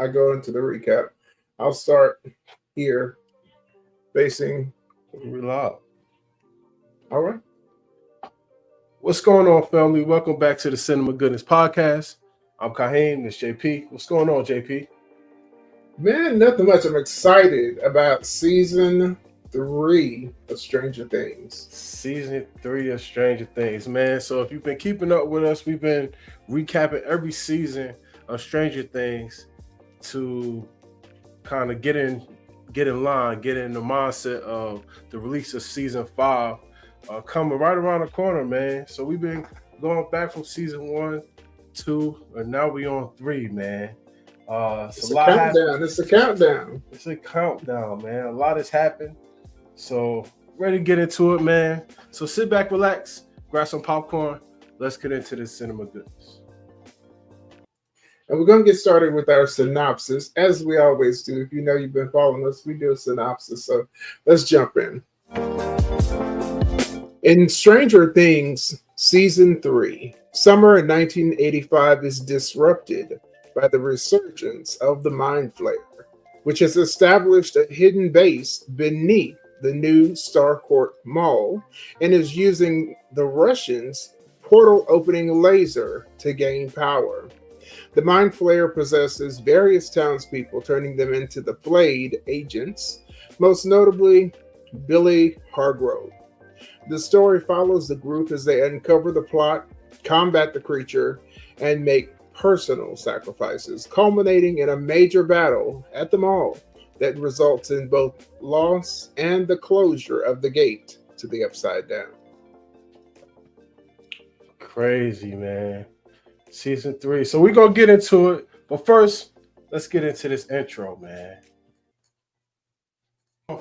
I go into the recap. I'll start here, facing. We live. All right. What's going on, family? Welcome back to the Cinema Goodness Podcast. I'm Kaheem, this JP. What's going on, JP? Man, nothing much. I'm excited about season 3 of Stranger Things. Season 3 of Stranger Things, man. So if you've been keeping up with us, we've been recapping every season of Stranger Things to kind of get in line, get in the mindset of the release of season 5 coming right around the corner, man. So we've been going back from season 1, 2, and now we on 3, man. It's a countdown. It's a countdown. It's a countdown, man. A lot has happened. So ready to get into it, man. So sit back, relax, grab some popcorn. Let's get into this cinema goodness. And we're going to get started with our synopsis, as we always do. If you know you've been following us, we do a synopsis. So let's jump in. In Stranger Things, Season 3, summer in 1985 is disrupted by the resurgence of the Mind Flayer, which has established a hidden base beneath the new Starcourt Mall and is using the Russians' portal-opening laser to gain power. The Mind Flayer possesses various townspeople, turning them into the Flayed agents, most notably Billy Hargrove. The story follows the group as they uncover the plot, combat the creature, and make personal sacrifices, culminating in a major battle at the mall that results in both loss and the closure of the gate to the Upside Down. Crazy, man. Season 3. So we're going to get into it. But first, let's get into this intro, man.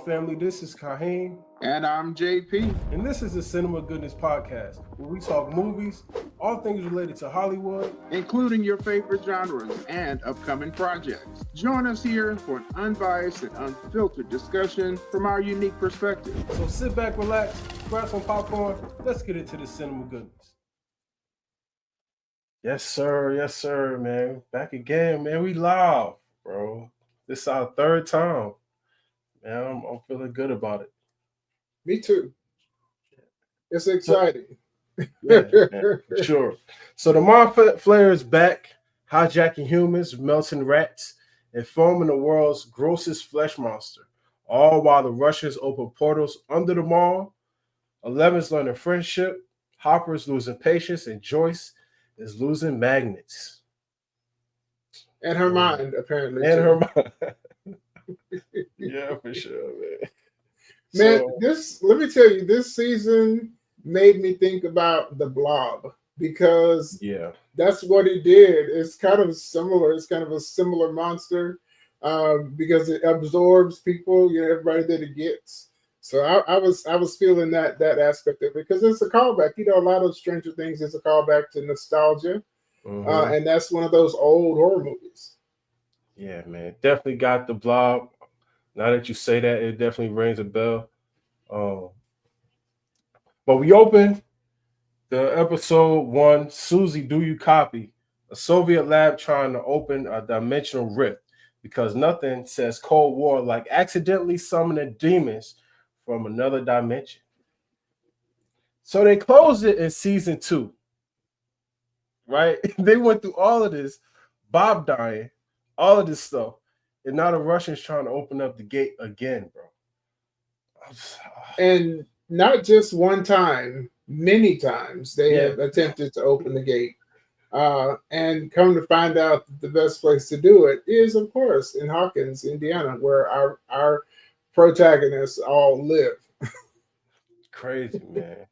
Family, this is Kaheem. And I'm JP. And this is the Cinema Goodness Podcast, where we talk movies, all things related to Hollywood, including your favorite genres and upcoming projects. Join us here for an unbiased and unfiltered discussion from our unique perspective. So sit back, relax, grab some popcorn. Let's get into the Cinema Goodness. Yes, sir, man. Back again, man. We live, bro. This is our third time. Man, I'm feeling good about it. Me too. It's exciting. Yeah, man, for sure. So the Mind Flayer is back, hijacking humans, melting rats, and forming the world's grossest flesh monster, all while the Russians open portals under the mall. Eleven's learning friendship, Hopper's losing patience, and Joyce is losing magnets. And her mind, apparently. And her mind. Yeah, for sure, man. Man, let me tell you, this season made me think about the Blob because that's what he did. It's kind of similar. It's kind of a similar monster because it absorbs people, everybody that it gets. So I was feeling that aspect of it because it's a callback. A lot of Stranger Things is a callback to nostalgia, and that's one of those old horror movies. Yeah, man, definitely got the Blob. Now that you say that, it definitely rings a bell. But we open the episode 1, Susie, Do You Copy? A Soviet lab trying to open a dimensional rift because nothing says Cold War like accidentally summoning demons from another dimension. So they closed it in season 2, right? They went through all of this, Bob dying, all of this stuff. And now the Russians trying to open up the gate again, bro. And not just one time, many times they have attempted to open the gate. And come to find out that the best place to do it is, of course, in Hawkins, Indiana, where our protagonists all live. Crazy, man.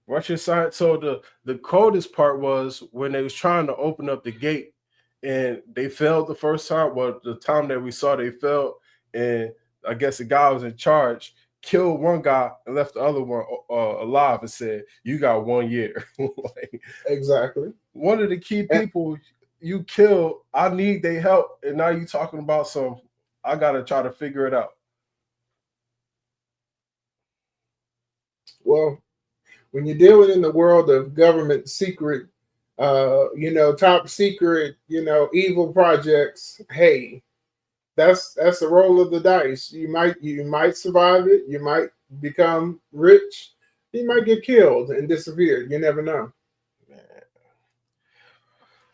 Russian science. So the coldest part was when they was trying to open up the gate. And they failed the first time. Well, the time that we saw they failed, and I guess the guy was in charge, killed one guy and left the other one alive and said, "You got 1 year." Exactly. One of the key people you killed, I need their help, and now you talking about I got to try to figure it out. Well, when you're dealing in the world of government secret top secret, evil projects. Hey, that's the roll of the dice. You might survive it. You might become rich. You might get killed and disappear. You never know.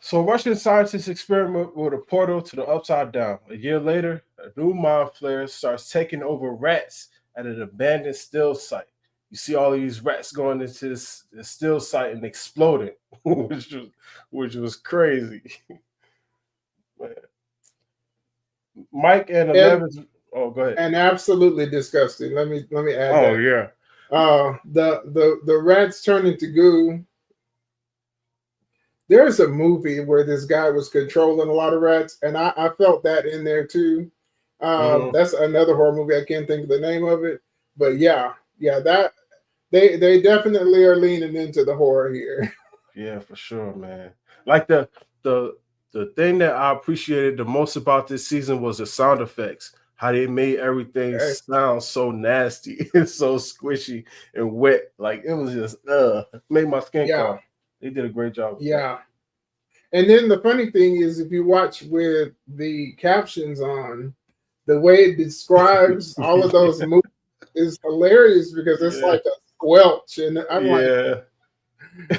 So Russian scientists experiment with a portal to the upside down. A year later, a new mind flare starts taking over rats at an abandoned still site. You see all these rats going into this still site and exploding, which was crazy. Mike and And 11. Oh, go ahead. and absolutely disgusting. Let me add Oh that. yeah, The rats turn into goo. There's a movie where this guy was controlling a lot of rats, and I felt that in there too. hmm That's another horror movie. I can't think of the name of it, but yeah, that they definitely are leaning into the horror here. yeah, for sure, man. Like the the thing that I appreciated the most about this season was the sound effects. How they made everything Okay. sound so nasty and so squishy and wet. Like it was just made my skin Yeah, crawl. They did a great job with that. yeah. And then the funny thing is, if you watch with the captions on, the way it describes all of those movies is hilarious because it's Yeah, like a squelch, and I'm like, yeah,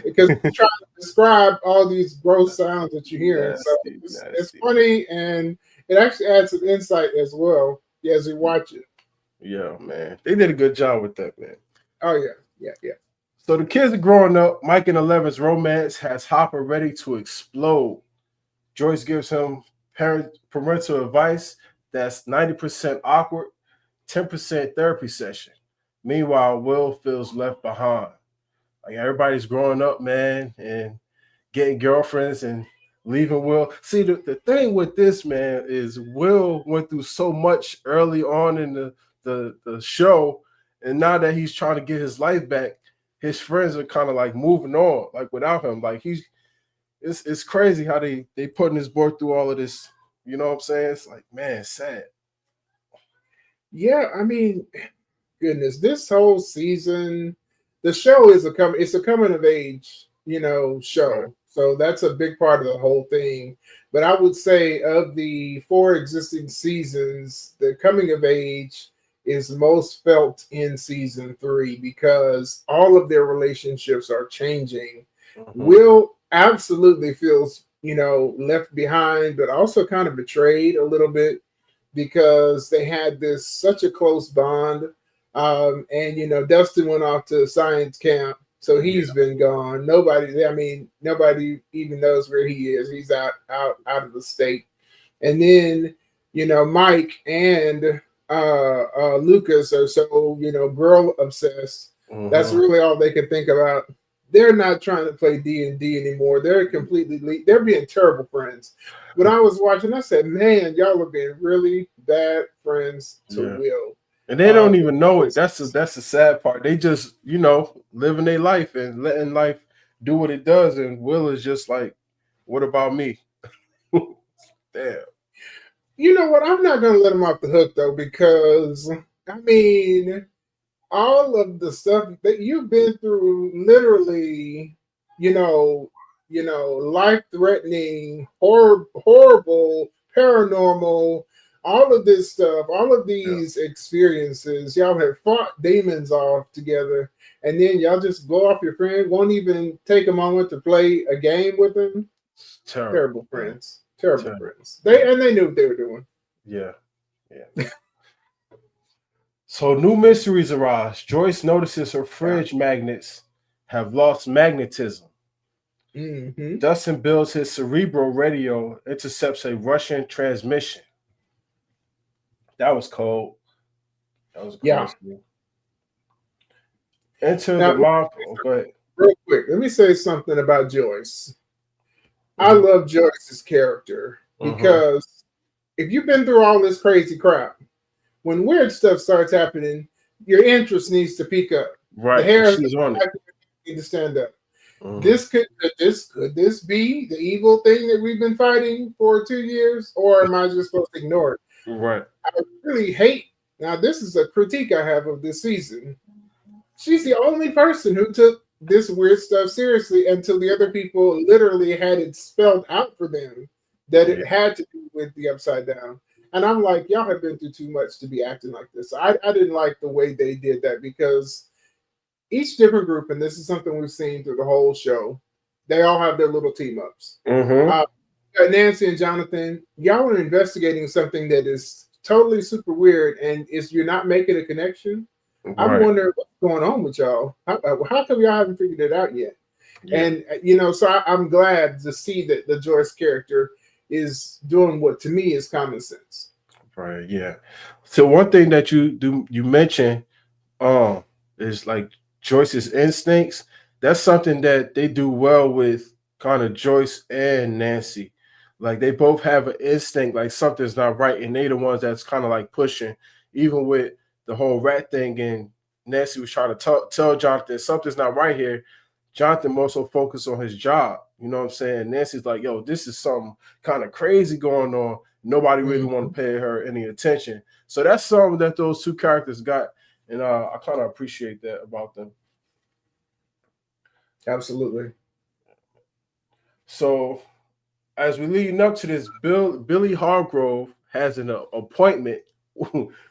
because it's trying to describe all these gross sounds that you're hearing. So nasty, it's nasty. funny, and it actually adds some insight as well as you watch it. Yeah, man. They did a good job with that, man. Oh yeah, yeah, yeah. So the kids are growing up. Mike and Eleven's romance has Hopper ready to explode. Joyce gives him parental advice that's 90% awkward, 10% therapy session. Meanwhile, Will feels left behind. Like everybody's growing up, man, and getting girlfriends and leaving Will. See, the thing with this, man, is Will went through so much early on in the show, and now that he's trying to get his life back, his friends are kind of like moving on, like without him. Like it's crazy how they putting this boy through all of this. You know what I'm saying? It's like, man, sad. Yeah, I mean, goodness, this whole season, the show is it's a coming of age, Right. show. So that's a big part of the whole thing. But I would say of the four existing seasons, the coming of age is most felt in season three because all of their relationships are changing. Mhm. Will absolutely feels, left behind, but also kind of betrayed a little bit because they had this such a close bond. And Dustin went off to science camp, so he's Yeah. been gone. Nobody even knows where he is. He's out of the state. And then Mike and Lucas are so girl obsessed. That's Mhm. really all they can think about. They're not trying to play D&D anymore. They're being terrible friends. When I was watching, I said, "Man, y'all are being really bad friends to Yeah. Will." And they don't It even know it. was That's the sad part. They just, living their life and letting life do what it does. And Will is just like, what about me? Damn. You know what? I'm not gonna let him off the hook though, because I mean, all of the stuff that you've been through, literally, you know, life-threatening, horrible, paranormal, all of this stuff, all of Yeah. these experiences, y'all have fought demons off together, and then y'all just blow off your friend, won't even take a moment to play a game with him. It's terrible, Terrible man. friends. Terrible Terrible. friends. Yeah. They knew what they were doing. Yeah. Yeah. So new mysteries arise. Joyce notices her Yeah. fridge magnets have lost magnetism. Hmm. Dustin builds his cerebral radio, intercepts a Russian transmission. That was cold. That was a cold Yeah. scene. Enter the Now, mob. Oh, go ahead. real quick, let me say something about Joyce. I Mm-hmm. love Joyce's character Mm-hmm. because if you've been through all this crazy crap, when weird stuff starts happening, your interest needs to peak up. The Right. And hairs she's on it. need to stand up. Mm-hmm. Could this be the evil thing that we've been fighting for 2 years, or am I just supposed to ignore it? Right. I really hate. Now, this is a critique I have of this season. She's the only person who took this weird stuff seriously until the other people literally had it spelled out for them that it had to do with the upside down. And I'm like, y'all have been through too much to be acting like this. I didn't like the way they did that because each different group, and this is something we've seen through the whole show, they all have their little team ups. Mm-hmm. Nancy and Jonathan, y'all are investigating something that is totally super weird, and you're not making a connection. I'm Right. wondering what's going on with y'all. How come y'all haven't figured it out yet? Yeah. And so I'm glad to see that the Joyce character is doing what to me is common sense. Right. Yeah. So one thing that you mentioned is like Joyce's instincts. That's something that they do well with kind of Joyce and Nancy. Like they both have an instinct like something's not right, and they the ones that's kind of like pushing, even with the whole rat thing. And Nancy was trying to tell Jonathan something's not right here. Jonathan more so focused on his job. You know what I'm saying? Nancy's like, yo, this is something kind of crazy going on. Nobody really want to pay her any attention. So that's something that those two characters got. And I kind of appreciate that about them. Absolutely. So as we leading up to this, Billy Hargrove has an appointment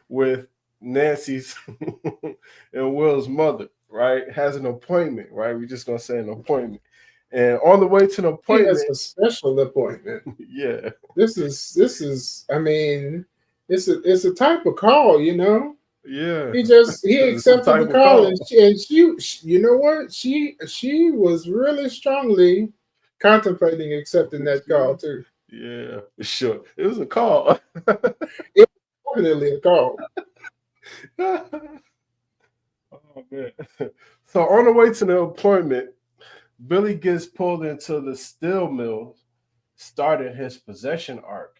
with Nancy's and Will's mother, right? Has an appointment, right? We're just gonna say an appointment. And on the way to the He appointment, has a special appointment. yeah, This is. I mean, it's a type of call, yeah. He It's a accepted type the of call, call. and she, you know what? She was really strongly contemplating accepting that call too. Yeah, for sure. It was a call. It was definitely a call. Oh man. So on the way to the appointment, Billy gets pulled into the steel mill, starting his possession arc.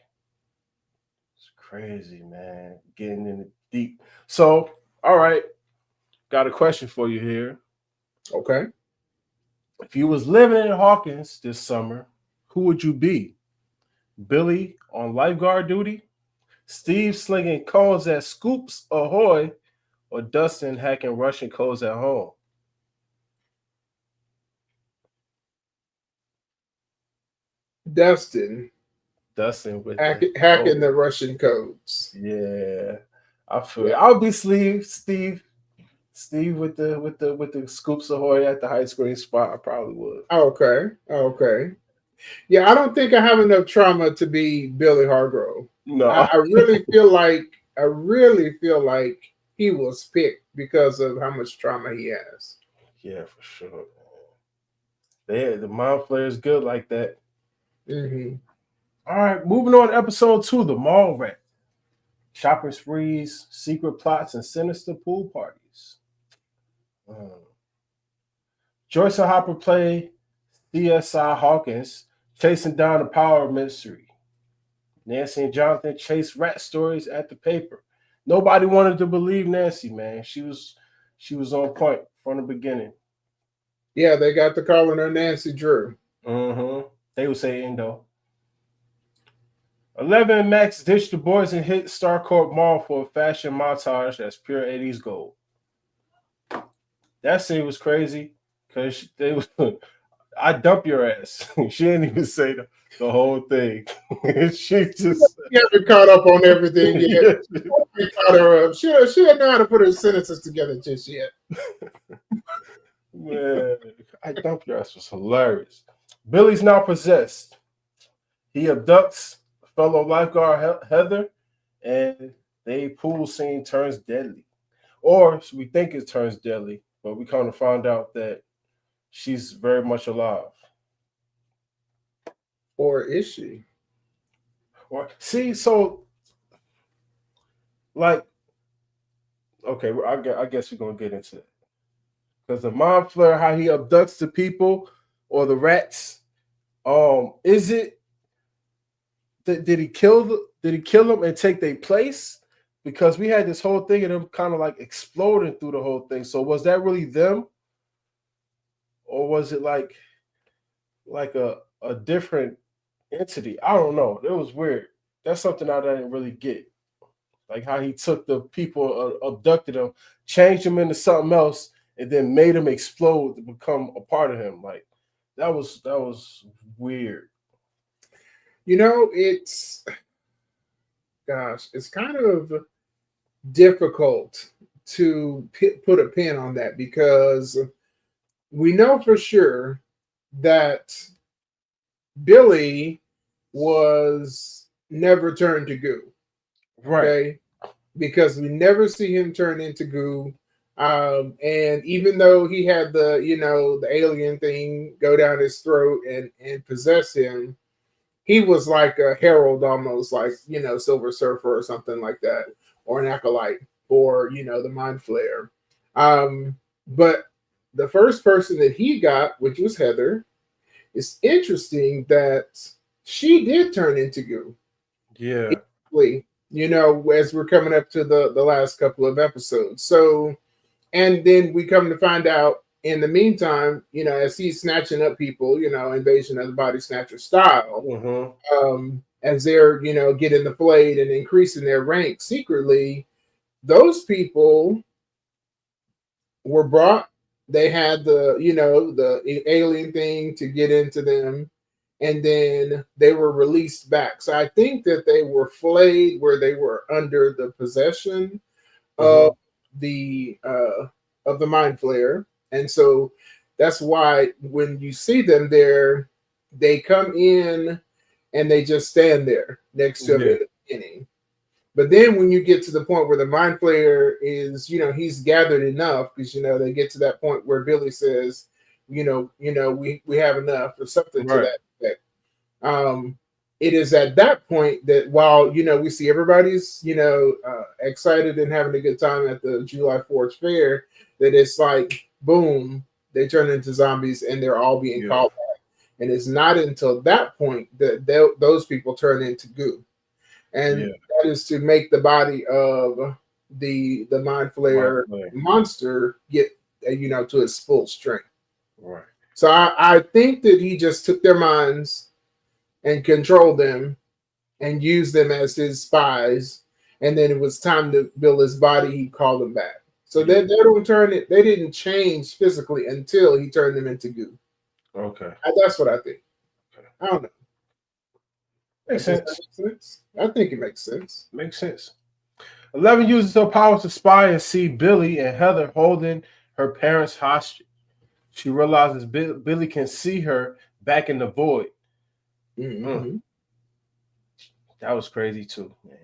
It's crazy, man. Getting in it deep. So, all right, got a question for you here. Okay. If you was living in Hawkins this summer, who would you be? Billy on lifeguard duty, Steve slinging codes at Scoops Ahoy, or Dustin hacking Russian codes at home? Dustin Dustin with hacking the Russian codes. Yeah, I feel it. I'll be Steve with the Scoops Ahoy at the high school spot. I probably would. Okay. Yeah, I don't think I have enough trauma to be Billy Hargrove. No, I really feel like he was picked because of how much trauma he has. yeah, for sure. The mind flayer is good like that. Mm-hmm. All right, moving on to episode 2, the mall rat. Shopping sprees, secret plots, and sinister pool parties. Joyce and Hopper play CSI Hawkins, chasing down the power mystery. Nancy and Jonathan chase rat stories at the paper. Nobody wanted to believe Nancy, man. She was on point from the beginning. Yeah, they got to calling her Nancy Drew. Mm-hmm. They would say Indo. 11 and Max ditched the boys and hit Starcourt Mall for a fashion montage that's pure 80s gold. That scene was crazy because they was I dump your ass. She didn't even say the whole thing. She just haven't caught up on everything yet. Caught her up. She didn't know how to put her sentences together just yet. Man, I dump your ass was hilarious. Billy's now possessed. He abducts fellow lifeguard Heather, and the pool scene turns deadly. Or we think it turns deadly, but we kind of found out that she's very much alive. Or is she? Or see, so like, okay, I guess we're gonna get into it because the mind flare, how he abducts the people or the rats. Is it? Did he kill them and take their place? Because we had this whole thing of them kind of like exploding through the whole thing. So was that really them, or was it like a different entity? I don't know. It was weird. That's something I didn't really get. Like how he took the people, abducted them, changed them into something else, and then made him explode to become a part of him. Like that was weird. It's kind of difficult to put a pin on that because we know for sure that Billy was never turned to goo. Right. Okay. Because we never see him turn into goo. And even though he had the alien thing go down his throat and possess him, he was like a herald almost, like, Silver Surfer or something like that, or an acolyte, or, the Mind Flayer. But the first person that he got, which was Heather, it's interesting that she did turn into goo. Yeah. As we're coming up to the last couple of episodes. So, and then we come to find out in the meantime, as he's snatching up people, Invasion of the Body Snatcher style, as they're, getting the flayed and increasing their rank secretly, those people were brought. They had the alien thing to get into them, and then they were released back. So I think that they were flayed where they were under the possession of the Mind Flayer. And so that's why when you see them there, they come in and they just stand there next to him at the beginning. But then when you get to the point where the Mind Flayer is, he's gathered enough, because they get to that point where Billy says, we have enough, or something to that effect. It is at that point that while we see everybody's excited and having a good time at the July 4th fair, that it's like boom, they turn into zombies and they're all being called back. And it's not until that point that those people turn into goo. And that is to make the body of the Mind Flayer monster get to its full strength. Right. So I think that he just took their minds and controlled them and used them as his spies. And then it was time to build his body. He called them back. So they didn't change physically until he turned them into goo. Okay. That's what I think. Okay. I don't know. Makes sense. I think it makes sense. Makes sense. 11 uses her power to spy and see Billy and Heather holding her parents hostage. She realizes Billy can see her back in the void. Mm-hmm. That was crazy too, man.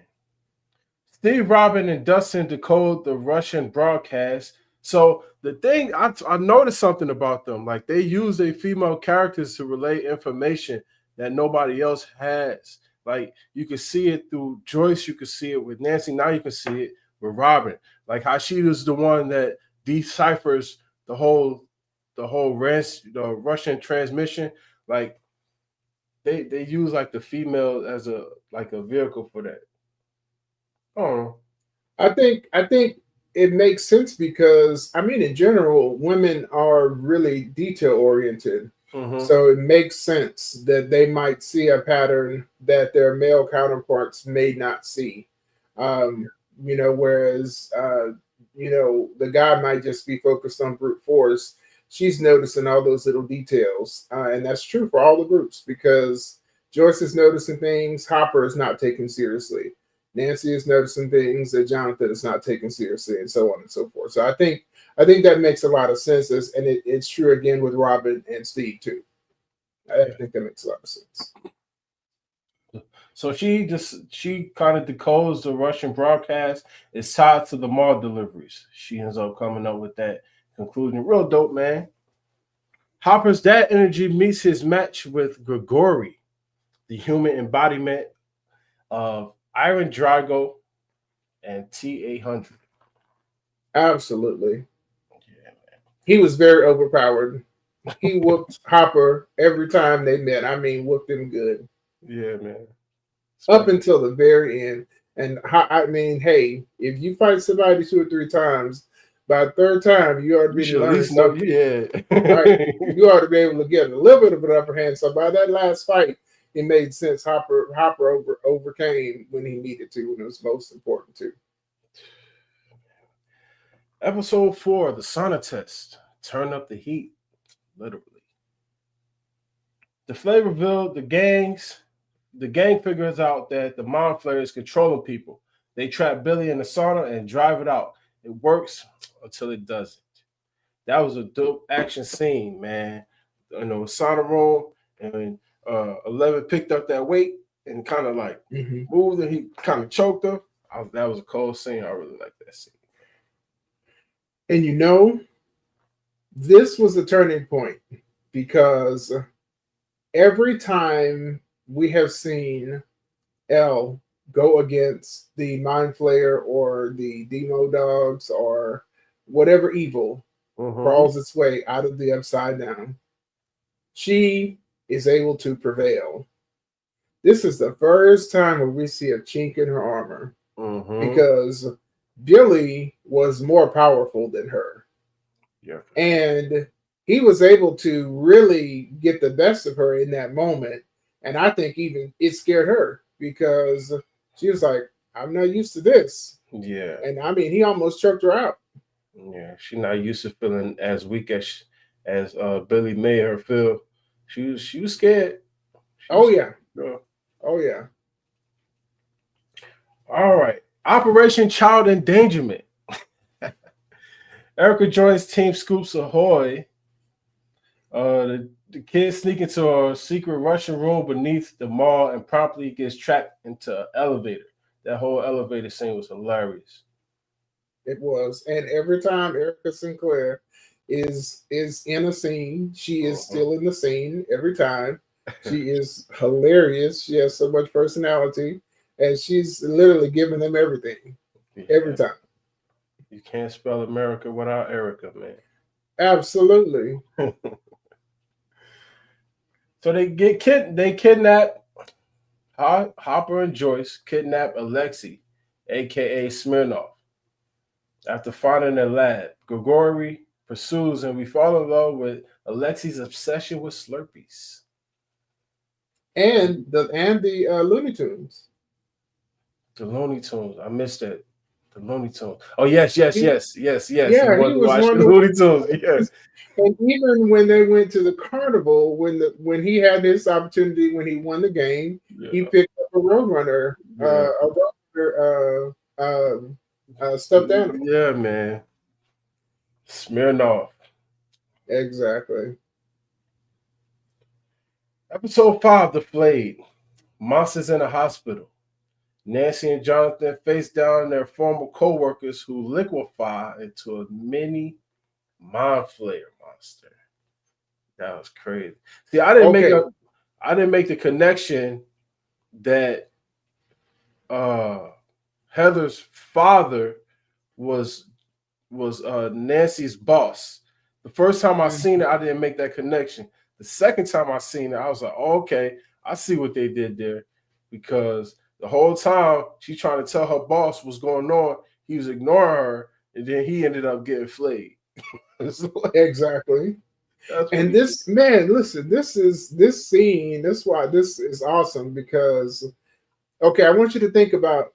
Steve, Robin, and Dustin decode the Russian broadcast. So the thing, I noticed something about them. Like they use their female characters to relay information that nobody else has. Like you can see it through Joyce, you can see it with Nancy. Now you can see it with Robin. Like how she was the one that deciphers the whole Russian transmission. Like they use like the female as a vehicle for that. Oh, I think it makes sense because in general, women are really detail oriented. So it makes sense that they might see a pattern that their male counterparts may not see. Whereas the guy might just be focused on brute force. She's noticing all those little details. And that's true for all the groups because Joyce is noticing things Hopper is not taken seriously. Nancy is noticing things that Jonathan is not taking seriously, and so on and so forth. So I think that makes a lot of sense, and it's true again with Robin and Steve too. I think that makes a lot of sense. So she kind of decodes the Russian broadcast. It's tied to the mall deliveries. She ends up coming up with that conclusion. Real dope, man. Hopper's dad energy meets his match with Grigori, the human embodiment of Iron Drago and T-800. Absolutely. Yeah, man. He was very overpowered. He whooped Hopper every time they met. Whooped him good. Yeah, man. Up until the very end. And hey, if you fight somebody 2 or 3 times, by the third time, you ought to be learning something. Right? You ought to be able to get a little bit of an upper hand. So by that last fight, it made sense. Hopper overcame when he needed to, when it was most important to. Episode 4, the sauna test. Turn up the heat, literally. The flavor revealed the gang figures out that the mind flayer is controlling people. They trap Billy in the sauna and drive it out. It works until it doesn't. That was a dope action scene, man. In the sauna room, and 11 picked up that weight and kind of like moved, and he kind of choked her. That was a cold scene. I really like that scene. And you know, this was a turning point because every time we have seen L go against the Mind Flayer or the Demo Dogs or whatever evil crawls its way out of the Upside Down, she is able to prevail. This is the first time where we see a chink in her armor because Billy was more powerful than her. Yeah. And he was able to really get the best of her in that moment. And I think even it scared her because she was like, I'm not used to this. Yeah. And I mean, he almost choked her out. Yeah. She's not used to feeling as weak as Billy made her feel. She was scared. Oh, yeah. Yeah. Oh, yeah. All right. Operation Child Endangerment. Erica joins Team Scoops Ahoy. The kids sneak into a secret Russian room beneath the mall and promptly gets trapped into an elevator. That whole elevator scene was hilarious. It was. And every time Erica Sinclair is in a scene, she is still in the scene every time. She is hilarious. She has so much personality. And she's literally giving them everything. Every time. You can't spell America without Erica, man. Absolutely. So they kidnap Hopper and Joyce kidnap Alexei, aka Smirnov. After finding their lab, Grigory pursues and we fall in love with Alexei's obsession with Slurpees. And the Looney Tunes. The Looney Tunes. I missed that. The Looney Tunes. Oh, yes. Yeah, He was watching one the Looney Tunes. Yes. And even when they went to the carnival, when he had his opportunity, when he won the game, he picked up a Roadrunner, stuffed animal. Yeah, man. Smirnoff. Exactly. Episode 5, The Flayed. Monsters in a hospital. Nancy and Jonathan face down their former co-workers who liquefy into a mini mind flayer monster. That was crazy. See, I didn't make the connection that Heather's father was Nancy's boss. The first time I seen it, I didn't make that connection. The second time I seen it, I was like, oh, okay, I see what they did there, because the whole time she's trying to tell her boss what's going on, he was ignoring her, and then he ended up getting flayed. Exactly. And this scene, that's why this is awesome, because I want you to think about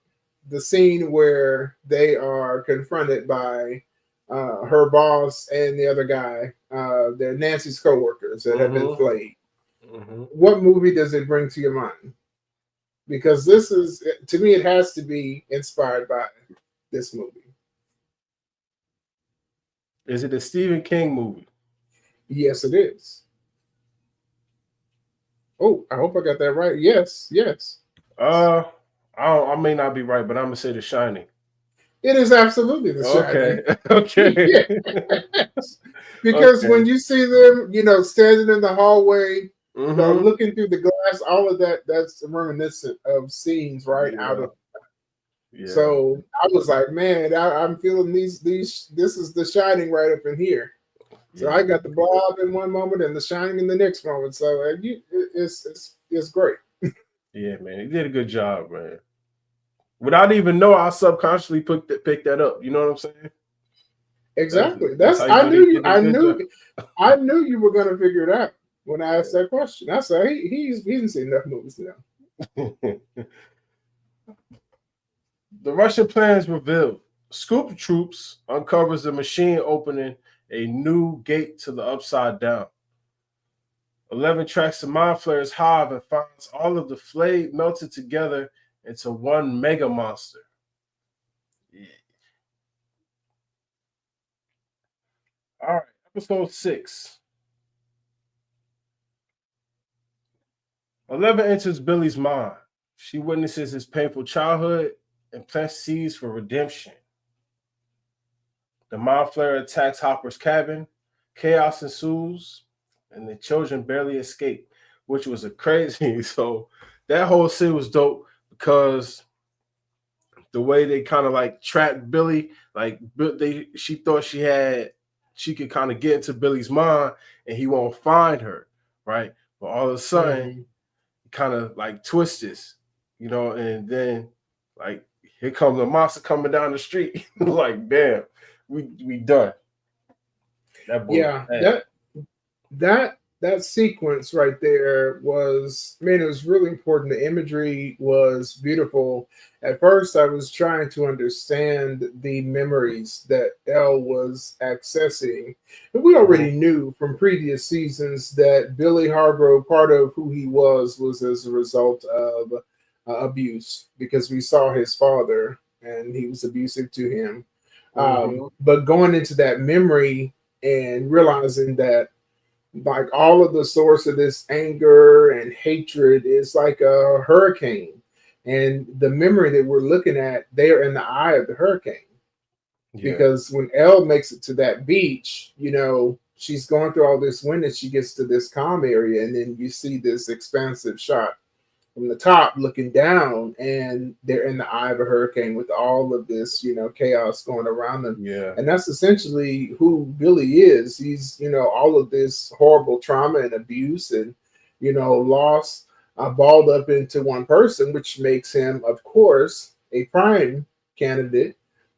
the scene where they are confronted by her boss and the other guy. They're Nancy's co-workers that have been flayed. What movie does it bring to your mind? Because this is, to me, it has to be inspired by this movie. Is it a Stephen King movie? Yes, it is. Oh, I hope I got that right. Yes. I may not be right, but I'm gonna say The Shining. It is absolutely The Shining. Okay. Yes. Because when you see them, standing in the hallway, looking through the glass, all of that's reminiscent of scenes out of. Yeah. So I was like, man, I'm feeling these. This is The Shining right up in here. So I got the Blob in one moment and The Shining in the next moment. So it's great. Yeah, man, he did a good job, man. Without even know, I subconsciously picked that up. You know what I'm saying? Exactly. I knew you were gonna figure it out when I asked that question. I said he didn't see enough movies now. The Russian plan is revealed. Scoop Troops uncovers the machine opening a new gate to the Upside Down. 11 tracks the Mind Flayer's hive and finds all of the flayed melted together into one mega monster. Yeah. All right, episode 6. 11 enters Billy's mind. She witnesses his painful childhood and plants seeds for redemption. The Mind Flayer attacks Hopper's cabin. Chaos ensues, and the children barely escape, which was a crazy. So that whole scene was dope because the way they kind of like trapped Billy, like she thought she could kind of get into Billy's mind and he won't find her, right? But all of a sudden, kind of like twists, and then like here comes a monster coming down the street. Like, damn, we done. That boy. Yeah, that sequence right there was, man, it was really important. The imagery was beautiful. At first, I was trying to understand the memories that Elle was accessing. And we already knew from previous seasons that Billy Hargrove, part of who he was as a result of abuse, because we saw his father and he was abusive to him. But going into that memory and realizing that like all of the source of this anger and hatred is like a hurricane, and the memory that we're looking at, they are in the eye of the hurricane. Because when Elle makes it to that beach, she's going through all this wind and she gets to this calm area, and then you see this expansive shot from the top looking down, and they're in the eye of a hurricane with all of this, chaos going around them. Yeah. And that's essentially who Billy is. He's, all of this horrible trauma and abuse and, loss balled up into one person, which makes him, of course, a prime candidate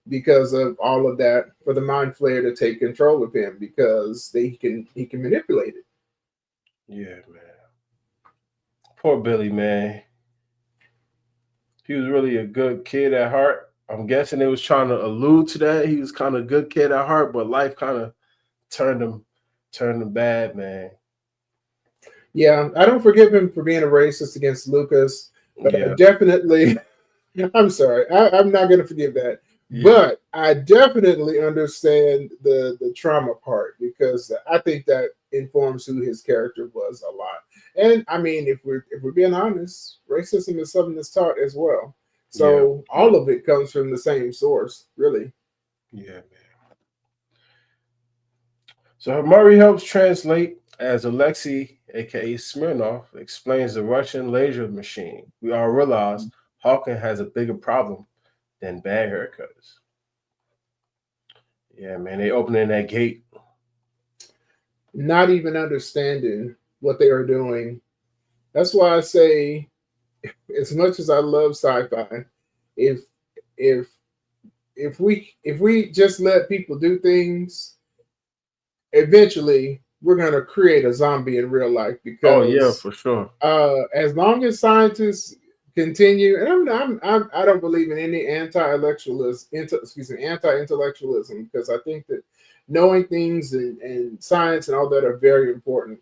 because of all of that for the Mind Flayer to take control of him, because he can manipulate it. Yeah, man. Poor Billy, man. He was really a good kid at heart. I'm guessing they was trying to allude to that. He was kind of a good kid at heart, but life kind of turned him bad, man. Yeah, I don't forgive him for being a racist against Lucas, but I definitely, I'm sorry, I'm not going to forgive that. Yeah. But I definitely understand the trauma part, because I think that informs who his character was a lot. And I mean, if we're being honest, racism is something that's taught as well. So all of it comes from the same source, really. Yeah, man. So Murray helps translate as Alexei, aka Smirnov, explains the Russian laser machine. We all realize Hawkins has a bigger problem than bad haircuts. Yeah, man, they opening that gate. Not even understanding what they are doing. That's why I say, as much as I love sci-fi, if we just let people do things, eventually we're gonna create a zombie in real life. Because for sure. As long as scientists continue, and I don't believe in any anti-intellectualism, because I think that knowing things and science and all that are very important.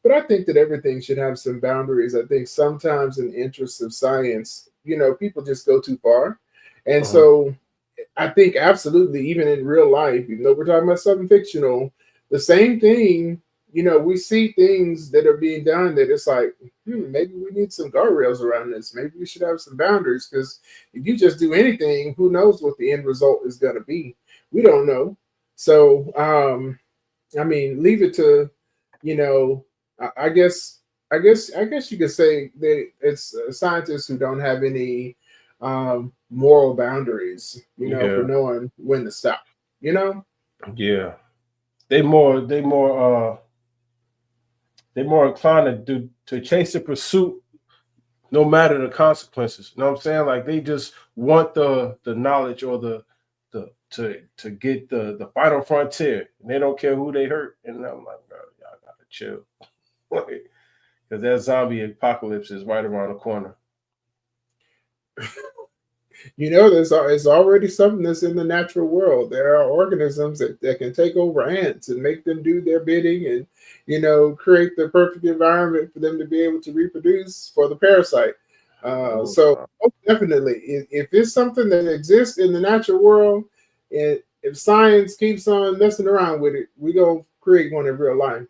But I think that everything should have some boundaries. I think sometimes in the interest of science, people just go too far. And so I think absolutely, even in real life, even though we're talking about something fictional, the same thing, we see things that are being done that it's like, maybe we need some guardrails around this. Maybe we should have some boundaries, because if you just do anything, who knows what the end result is going to be? We don't know. So, I mean, leave it to, I guess you could say that it's scientists who don't have any moral boundaries, for knowing when to stop. Yeah, they more inclined to chase the pursuit, no matter the consequences. You know what I'm saying? Like, they just want the knowledge or to get the final frontier, and they don't care who they hurt. And I'm like, bro, y'all gotta chill, because that zombie apocalypse is right around the corner. There's already something that's in the natural world. There are organisms that can take over ants and make them do their bidding and, create the perfect environment for them to be able to reproduce for the parasite. Definitely, if it's something that exists in the natural world, and if science keeps on messing around with it, we gonna create one in real life.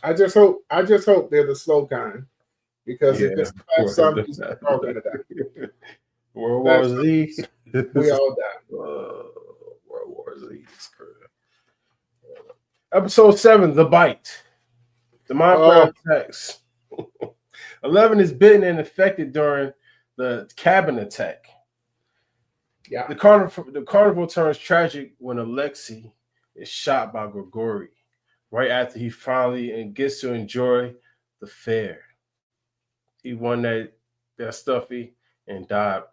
I just hope they're the slow kind, because if it's zombies, we're all gonna die. World War Z. We all die. World War Z. Episode 7, The Bite. The mind flayer attacks. 11 is bitten and infected during the cabin attack. Yeah. The carnival turns tragic when Alexei is shot by Grigory right after he finally gets to enjoy the fair. He won that stuffy and died.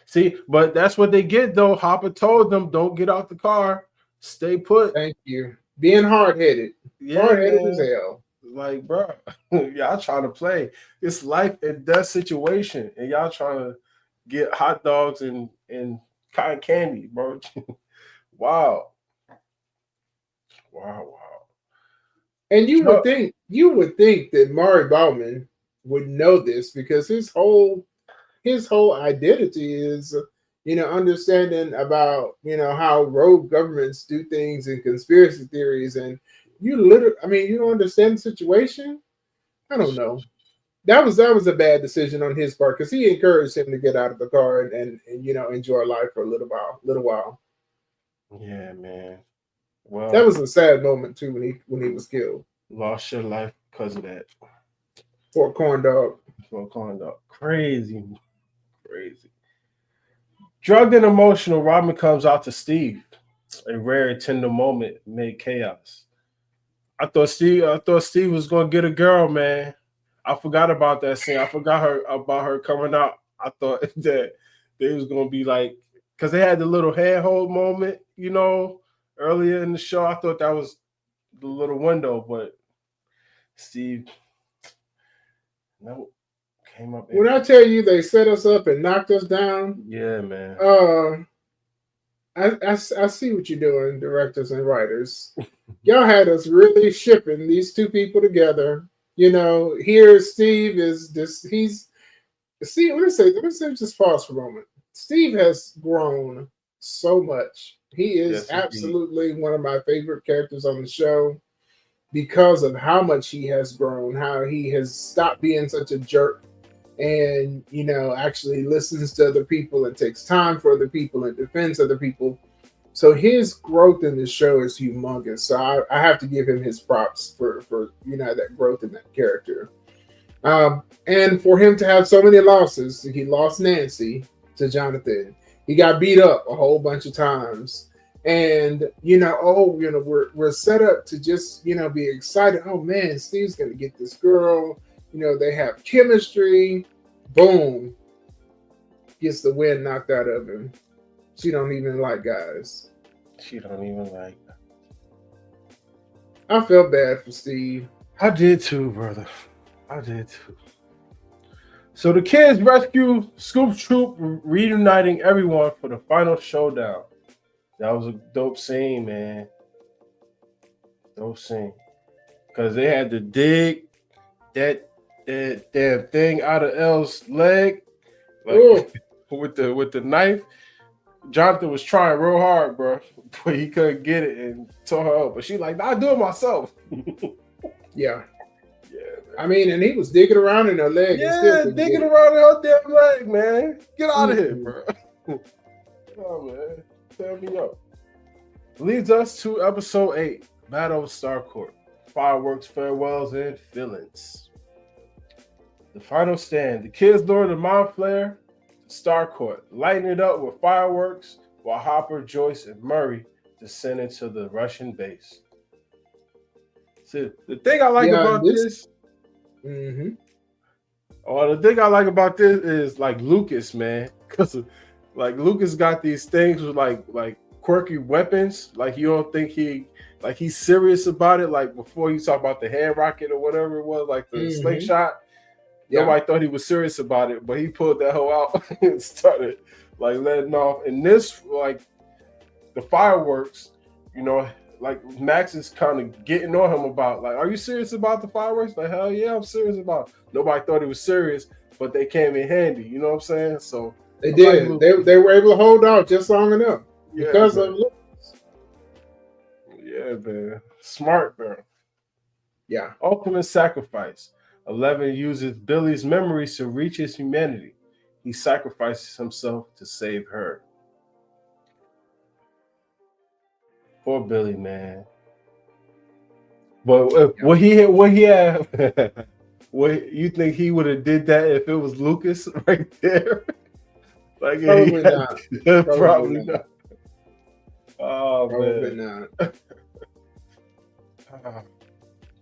See, but that's what they get, though. Hopper told them, don't get out the car. Stay put. Thank you. Being hard-headed. Yeah, hard-headed as hell. Like, bro, y'all trying to play. It's life and death situation, and y'all trying to get hot dogs and cotton candy, bro. Wow. And you would think that Maury Bauman would know this, because his whole identity is, understanding about, how rogue governments do things and conspiracy theories. And you don't understand the situation. I don't know. That was a bad decision on his part, because he encouraged him to get out of the car and enjoy life for a little while. Yeah, man. Well, that was a sad moment too when he was killed. Lost your life because of that. For a corn dog. Crazy. Drugged and emotional, Robin comes out to Steve. A rare and tender moment made chaos. I thought Steve was gonna get a girl, man. I forgot about that scene. I forgot about her coming out. I thought that they was gonna be like, because they had the little handhold moment, earlier in the show. I thought that was the little window, but Steve came up. When I tell you they set us up and knocked us down, yeah, man. I see what you're doing, directors and writers. Y'all had us really shipping these two people together. Here Steve is this. Let me say just pause for a moment. Steve has grown so much. He is absolutely one of my favorite characters on the show, because of how much he has grown, how he has stopped being such a jerk, and actually listens to other people and takes time for other people and defends other people. So his growth in the show is humongous. So I have to give him his props for that growth in that character. And for him to have so many losses. He lost Nancy to Jonathan. He got beat up a whole bunch of times. And we're set up to just be excited. Oh man, Steve's gonna get this girl. They have chemistry. Boom, gets the wind knocked out of him. She don't even like guys. I felt bad for Steve. I did too, brother. So the kids rescue Scoop Troop, reuniting everyone for the final showdown. That was a dope scene, man. Because they had to dig that damn thing out of Elle's leg, with the knife. Jonathan was trying real hard, bro, but he couldn't get it and tore her up. But she like, I'll do it myself. Yeah. I mean, and he was digging around in her leg. Yeah, digging around in her damn leg, man. Get out of here, bro. Oh, man. Tell me up. Leads us to episode 8, Battle of Starcourt. Fireworks, farewells, and feelings. The final stand. The kids lure the mind flayer to Starcourt, lighting it up with fireworks, while Hopper, Joyce, and Murray descend into the Russian base. See, the thing I like about this. Mm-hmm. Oh, the thing I like about this is like Lucas, man, because like Lucas got these things with like quirky weapons. Like you don't think he's serious about it. Like before you talk about the hand rocket or whatever it was, like the slingshot. Yeah. Nobody thought he was serious about it, but he pulled that hoe out and started like letting off. And this, like the fireworks, like Max is kind of getting on him about, like, are you serious about the fireworks? Like, hell yeah, I'm serious about it. Nobody thought he was serious, but they came in handy. You know what I'm saying? So they did. Like, they were able to hold out just long enough because of Lucas. Yeah, man. Smart, man. Yeah. Ultimate sacrifice. 11 uses Billy's memories to reach his humanity. He sacrifices himself to save her. Poor Billy, man. But what he had, what you think he would have did that if it was Lucas right there? Like probably not. Probably not. Oh probably man. Not.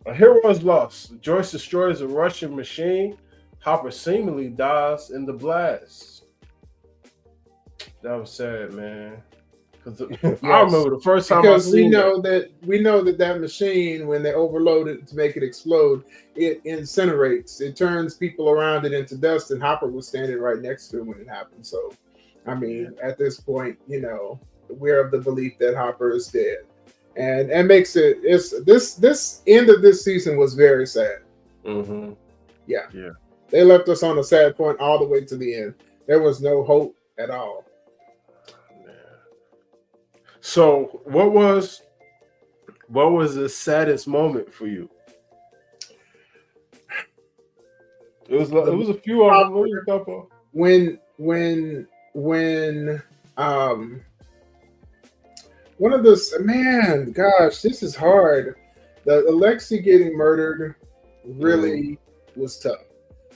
A hero is lost. Joyce destroys a Russian machine. Hopper seemingly dies in the blast. That was sad, man. Because I remember the first time we know that machine, when they overload it to make it explode, it incinerates. It turns people around it into dust, and Hopper was standing right next to him when it happened. So, I mean, at this point, we're of the belief that Hopper is dead, and makes it. This end of this season was very sad. Mm-hmm. Yeah. They left us on a sad point all the way to the end. There was no hope at all. So, what was the saddest moment for you? It was a few of them. A couple. When one of those, man, gosh, this is hard. The Alexei getting murdered really was tough,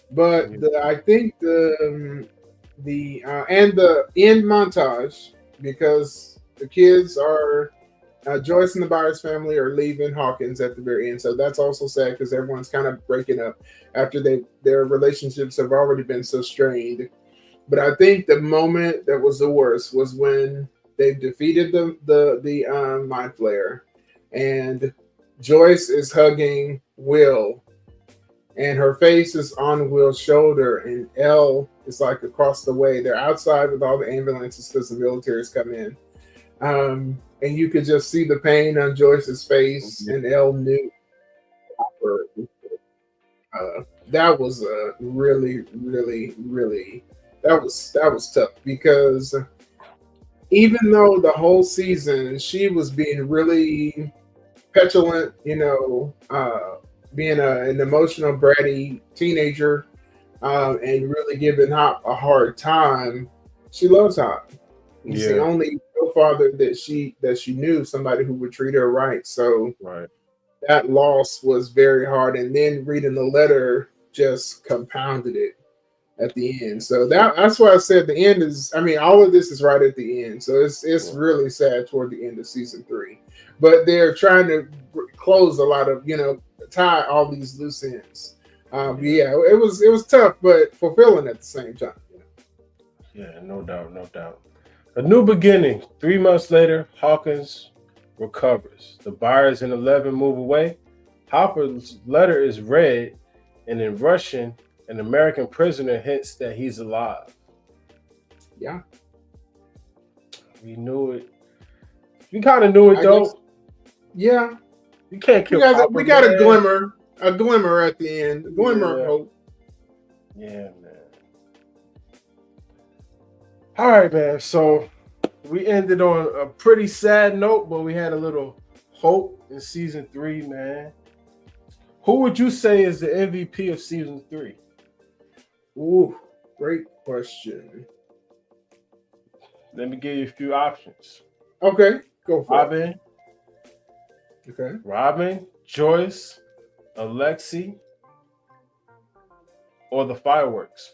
but I think the end montage, because the kids are Joyce and the Byers family are leaving Hawkins at the very end, so that's also sad because everyone's kind of breaking up after their relationships have already been so strained. But I think the moment that was the worst was when they defeated the Mind Flayer, and Joyce is hugging Will, and her face is on Will's shoulder, and Elle is like across the way. They're outside with all the ambulances because the military's come in. And you could just see the pain on Joyce's face, and Elle knew. That was really, really, really. That was tough, because even though the whole season she was being really petulant, being an emotional, bratty teenager, and really giving Hop a hard time, she loves Hop. He's the only father that she knew, somebody who would treat her right. So that loss was very hard, and then reading the letter just compounded it at the end. So that's why I said the end is. I mean, all of this is right at the end. So it's really sad toward the end of season 3, but they're trying to close a lot of tie all these loose ends. It was tough, but fulfilling at the same time. Yeah, no doubt. A new beginning. 3 months later, Hawkins recovers. The Byers and 11 move away. Hopper's letter is read, and in Russian, an American prisoner hints that he's alive. Yeah. We knew it. We kind of knew it, though. Yeah. You can't kill Hopper. We got a glimmer at the end. A glimmer of hope. Yeah, man. All right, man. So we ended on a pretty sad note, but we had a little hope in season 3, man. Who would you say is the MVP of season 3? Ooh, great question. Let me give you a few options. Okay, go for Robin. it. Okay. Robin, Joyce, Alexei, or the fireworks?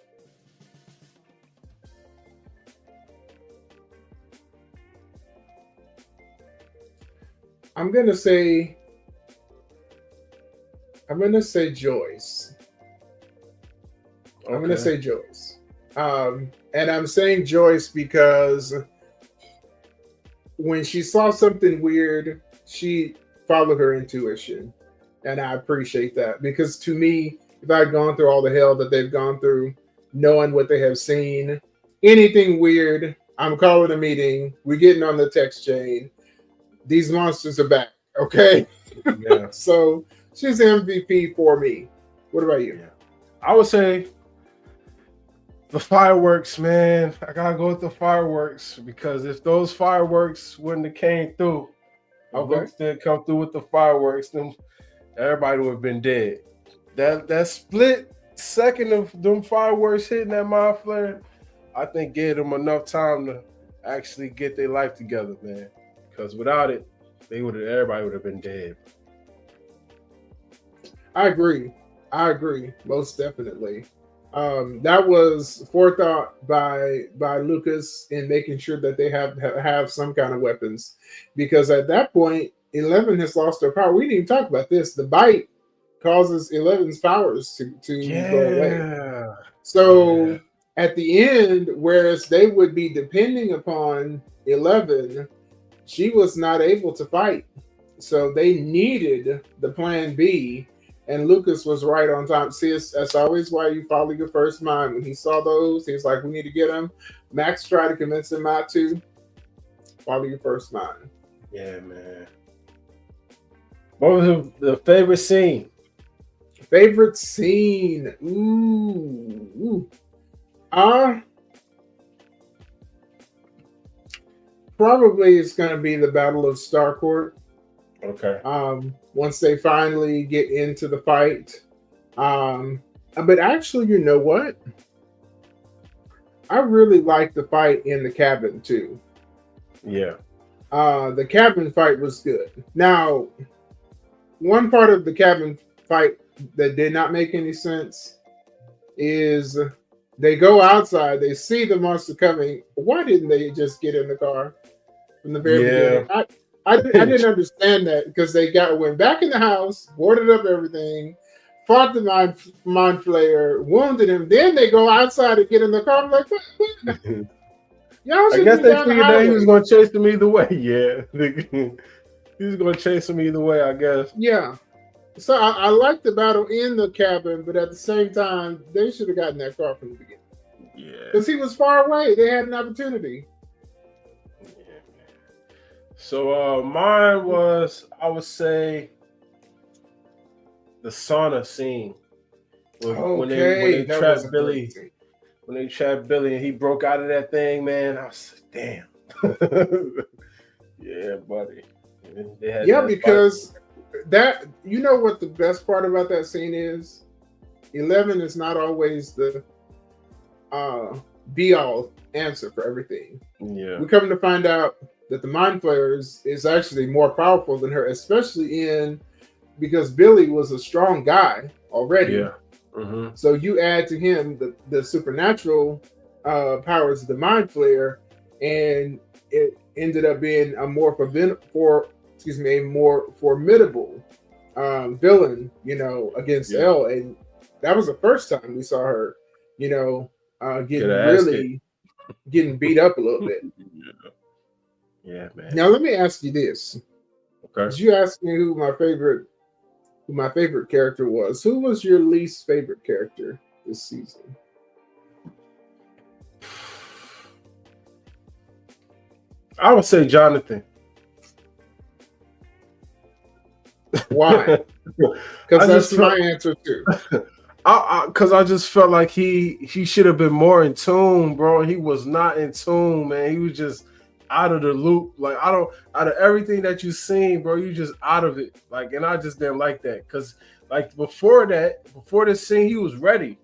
I'm gonna say Joyce. Okay. I'm gonna say Joyce. And I'm saying Joyce because when she saw something weird, she followed her intuition. And I appreciate that, because to me, if I had gone through all the hell that they've gone through, knowing what they have seen, anything weird, I'm calling a meeting. We're getting on the text chain. These monsters are back. Okay. Yeah. So she's the MVP for me. What about you? Yeah. I would say the fireworks, man. I gotta go with the fireworks because if those fireworks wouldn't have came through, Lucas didn't come through with the fireworks, then everybody would have been dead. That split second of them fireworks hitting that mind flare, I think gave them enough time to actually get their life together, man. Because without it, everybody would have been dead. I agree. Most definitely. That was forethought by Lucas in making sure that they have some kind of weapons, because at that point 11 has lost their power. We didn't even talk about this. The bite causes 11's powers to go away. So at the end, whereas they would be depending upon 11, she was not able to fight. So they needed the plan B, and Lucas was right on time. See, that's always why you follow your first mind. When he saw those, he was like, we need to get him. Max tried to convince him not to. Follow your first mind. Yeah, man. What was the favorite scene? Favorite scene? Ooh. Probably it's going to be the Battle of Starcourt. Okay. Once they finally get into the fight. But actually, you know what? I really like the fight in the cabin too. Yeah. The cabin fight was good. Now, one part of the cabin fight that did not make any sense is they go outside, they see the monster coming. Why didn't they just get in the car from the very beginning? I didn't understand that, because they went back in the house, boarded up everything, fought the mind flayer, wounded him. Then they go outside and get in the car. I'm like, what? Y'all I guess they figured that he was going to chase them either way. Yeah. He was going to chase them either way, I guess. Yeah. So I like the battle in the cabin, but at the same time, they should have gotten that car from the beginning. Yeah. Because he was far away. They had an opportunity. So mine was, I would say, the sauna scene. When they trapped Billy. When they trapped Billy and he broke out of that thing, man, I was like, damn. Yeah, buddy. Because that, you know what the best part about that scene is? 11 is not always the be-all answer for everything. Yeah. We're coming to find out that the mind flayer is actually more powerful than her, especially because Billy was a strong guy already. Yeah. Mm-hmm. So you add to him the supernatural powers of the mind flayer, and it ended up being a more formidable villain, against Elle. And that was the first time we saw her, getting beat up a little bit. Yeah, man. Now let me ask you this. Okay. Did you ask me who my favorite character was? Who was your least favorite character this season? I would say Jonathan. Why? Because that's my answer too. Because I just felt like he should have been more in tune, bro. He was not in tune, man. He was just out of the loop. Like, out of everything that you seen, bro, you just out of it. Like, and I just didn't like that. Because, like, before this scene, he was ready,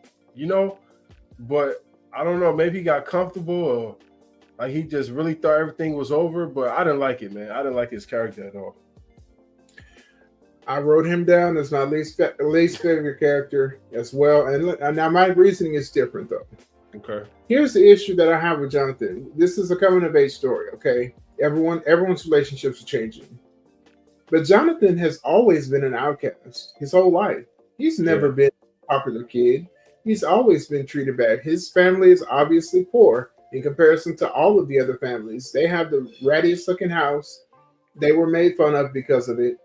But I don't know, maybe he got comfortable, or like he just really thought everything was over. But I didn't like it, man. I didn't like his character at all. I wrote him down as my least favorite character as well. And now my reasoning is different, though. Okay. Here's the issue that I have with Jonathan. This is a coming of age story, okay? Everyone's relationships are changing. But Jonathan has always been an outcast his whole life. He's never been a popular kid. He's always been treated bad. His family is obviously poor in comparison to all of the other families. They have the rattiest looking house. They were made fun of because of it.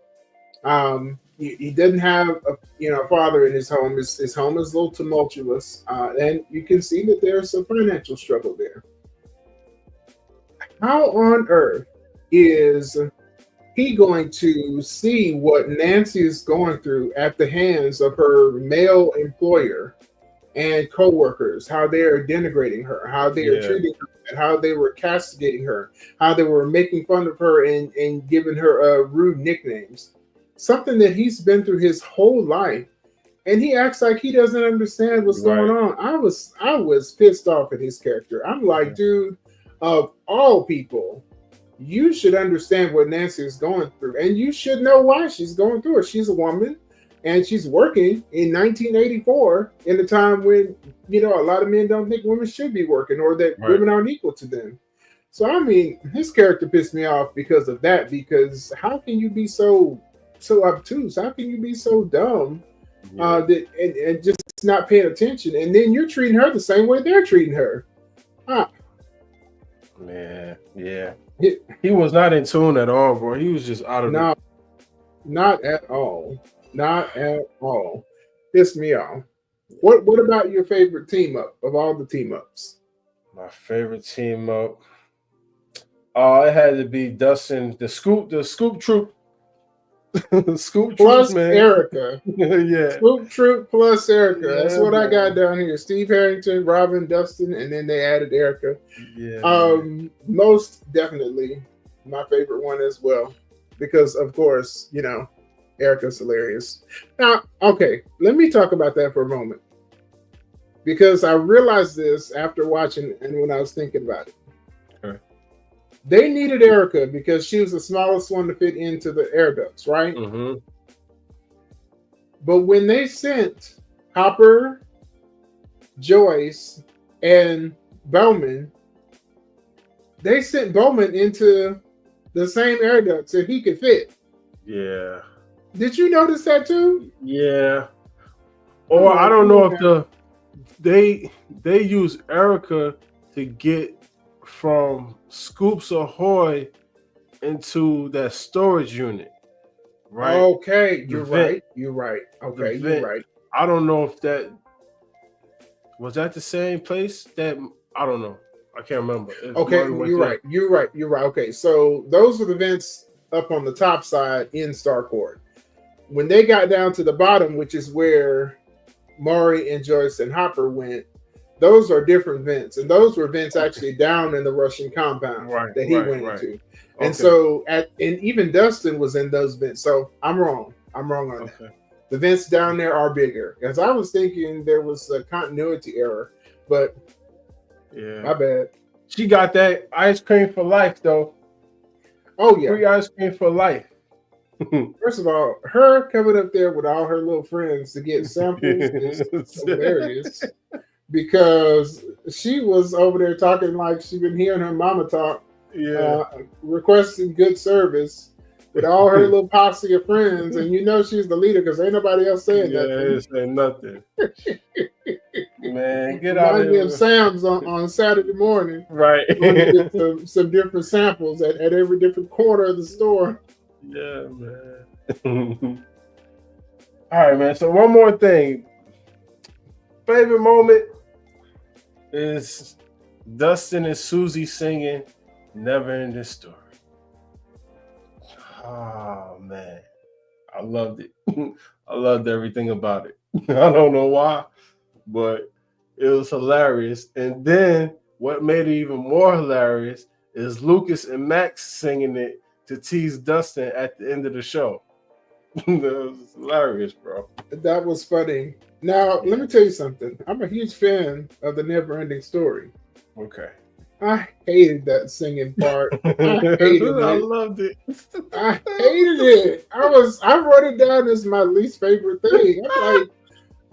he doesn't have a father in his home. His home is a little tumultuous, and you can see that there's a financial struggle there. How on earth is he going to see what Nancy is going through at the hands of her male employer and coworkers, how they are denigrating her, how they are treating her, and how they were castigating her, how they were making fun of her and giving her rude nicknames? Something that he's been through his whole life, and he acts like he doesn't understand what's going on. I was pissed off at his character. I'm like, dude, of all people, you should understand what Nancy is going through, and you should know why she's going through it. She's a woman, and she's working in 1984 in a time when a lot of men don't think women should be working, or that women aren't equal to them. So I mean, his character pissed me off because of that. Because how can you be so obtuse? How can you be so dumb that and just not paying attention? And then you're treating her the same way they're treating her. Man, yeah. He was not in tune at all, bro. He was just out of it. Not at all. Not at all. Pissed me off. What about your favorite team up of all the team ups? My favorite team up. Oh, it had to be Dustin, the Scoop Troop. Scoop plus Troop, man. Erica. Yeah. Scoop Troop plus Erica. Yeah, that's what I got down here. Steve Harrington, Robin, Dustin, and then they added Erica. Yeah. Most definitely my favorite one as well. Because of course, Erica's hilarious. Now, okay, let me talk about that for a moment. Because I realized this after watching and when I was thinking about it. Okay. They needed Erica because she was the smallest one to fit into the air ducts, right? Mm-hmm. But when they sent Hopper, Joyce, and Bowman, they sent Bowman into the same air ducts that he could fit. Yeah. Did you notice that too? Yeah. Or I don't know if they use Erica to get from Scoops Ahoy into that storage unit, right? Okay, you're right. Okay, you're right. I don't know if that was the same place. That I don't know. I can't remember. Okay, you're right. Okay, so those are the vents up on the top side in Starcourt. When they got down to the bottom, which is where Maury and Joyce and Hopper went, those are different vents, and those were vents actually down in the Russian compound that he went into. And so, and even Dustin was in those vents. So I'm wrong. I'm wrong on that. The vents down there are bigger, because I was thinking there was a continuity error, but my bad. She got that ice cream for life, though. Oh yeah, free ice cream for life. First of all, her coming up there with all her little friends to get samples is hilarious. Because she was over there talking like she'd been hearing her mama talk, requesting good service with all her little posse of friends, and she's the leader because ain't nobody else saying nothing. Saying nothing. Man, get out of here. Sam's on Saturday morning, right? Get some different samples at every different corner of the store. Yeah, man. All right, man. So one more thing. Favorite moment is Dustin and Susie singing Never Ending Story. Oh, man. I loved it. I loved everything about it. I don't know why, but it was hilarious. And then what made it even more hilarious is Lucas and Max singing it to tease Dustin at the end of the show. That was hilarious, bro. That was funny. Now, let me tell you something. I'm a huge fan of the Never Ending Story. Okay. I hated that singing part. I hated it. I loved it. I hated it. I wrote it down as my least favorite thing. I'm like,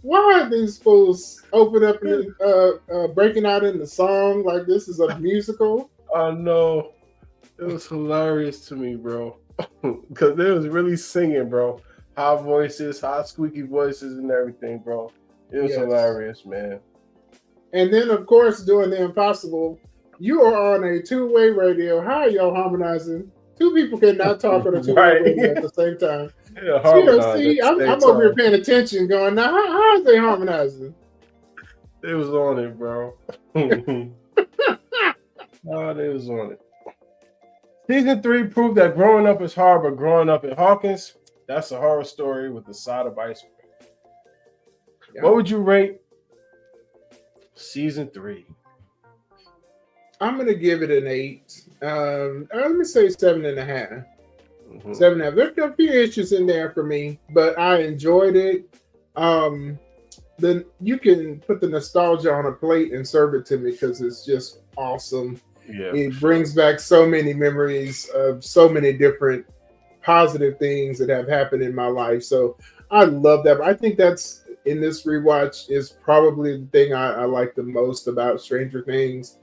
why are these fools open up and breaking out in the song like this is a musical? I know. It was hilarious to me, bro. Because they was really singing, bro. High voices, high squeaky voices and everything, bro. It was hilarious, man. And then, of course, doing the impossible. You are on a two-way radio. How are y'all harmonizing? Two people cannot talk on a two-way radio at the same time. Yeah, harmonized at See, the I'm same over here time. paying attention, going, now how is they harmonizing? They was on it, bro. Oh, they was on it. Season 3 proved that growing up is hard, but growing up in Hawkins, that's a horror story with a side of ice cream. Yeah. What would you rate season 3? I'm gonna give it an 8. Let me say 7.5. Mhm. 7.5. There are a few issues in there for me, but I enjoyed it. Then you can put the nostalgia on a plate and serve it to me because it's just awesome. Yeah, It brings back so many memories of so many different positive things that have happened in my life. So I love that. I think that's in this rewatch is probably the thing I like the most about Stranger Things.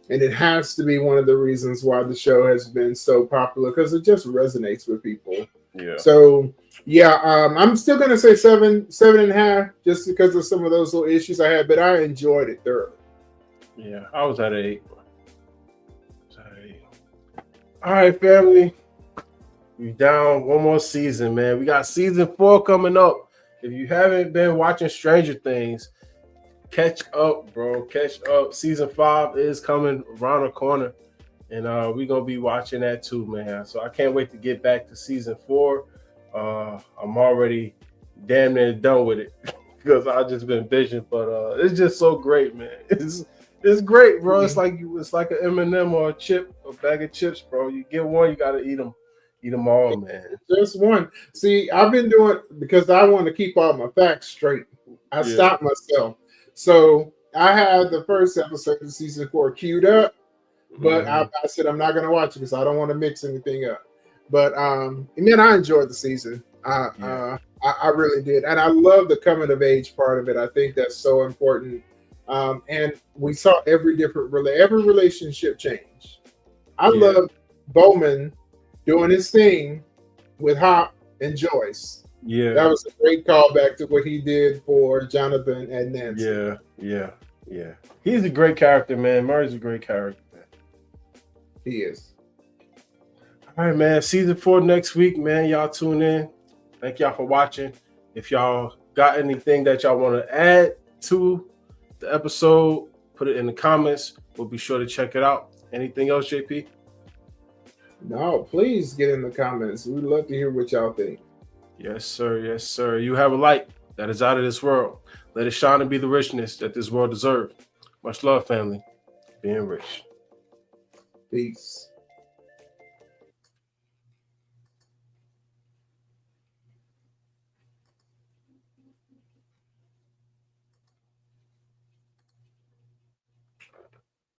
And it has to be one of the reasons why the show has been so popular because it just resonates with people. yeah. So yeah, I'm still gonna say 7.5, just because of some of those little issues I had, but I enjoyed it thoroughly. Yeah, I was at 8. All right, family. We down one more season, man. We got season 4 coming up. If you haven't been watching Stranger Things, catch up, bro. Catch up. Season 5 is coming around the corner. And we're going to be watching that too, man. So I can't wait to get back to season 4. I'm already damn near done with it because I've just been bitching. But it's just so great, man. It's great, bro. It's like an M&M or a bag of chips, bro. You get one, you gotta eat them all, man. Just one. See, I've been doing because I want to keep all my facts straight. I stopped myself. So I had the first episode of season 4 queued up, but I said I'm not gonna watch it because I don't want to mix anything up. But and then I enjoyed the season. I really did, and I love the coming of age part of it. I think that's so important. And we saw every relationship change. I love Bowman doing his thing with Hop and Joyce. Yeah, that was a great callback to what he did for Jonathan and Nancy. Yeah. He's a great character, man. Murray's a great character, man. He is. All right, man. Season 4 next week, man. Y'all tune in. Thank y'all for watching. If y'all got anything that y'all want to add to the episode, put it in the comments. We'll be sure to check it out. Anything else, JP? No, please get in the comments. We'd love to hear what y'all think. Yes, sir. Yes, sir. You have a light that is out of this world. Let it shine and be the richness that this world deserves. Much love, family. Being rich. Peace.